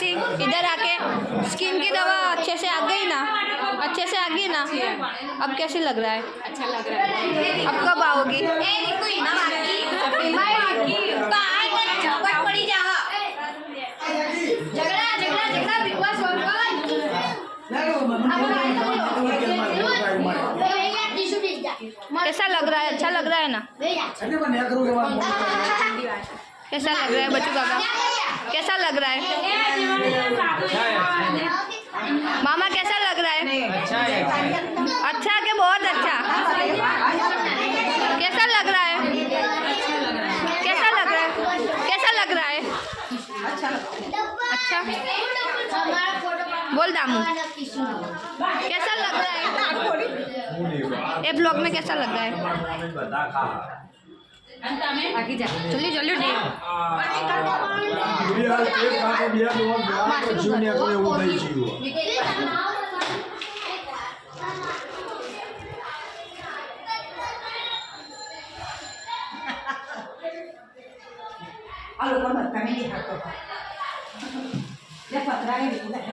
कैसी इधर आके स्किन की दवा अच्छे से आ गई ना, अच्छे से आ गई ना। अब कैसी लग रहा है? अच्छा लग रहा है। अब कब आओगी? कैसा लग रहा है? अच्छा लग रहा है ना? कैसा लग रहा है बच्चू काका? कैसा लग रहा है मामा? कैसा लग रहा है? अच्छा के बहुत अच्छा? कैसा लग रहा है? कैसा लग रहा है? कैसा लग रहा है? अच्छा बोल दामू, कैसा लग रहा है ये ब्लॉग में? कैसा लग रहा है? जल्दी जल्दी Algo cuando también dijo, ya para atrás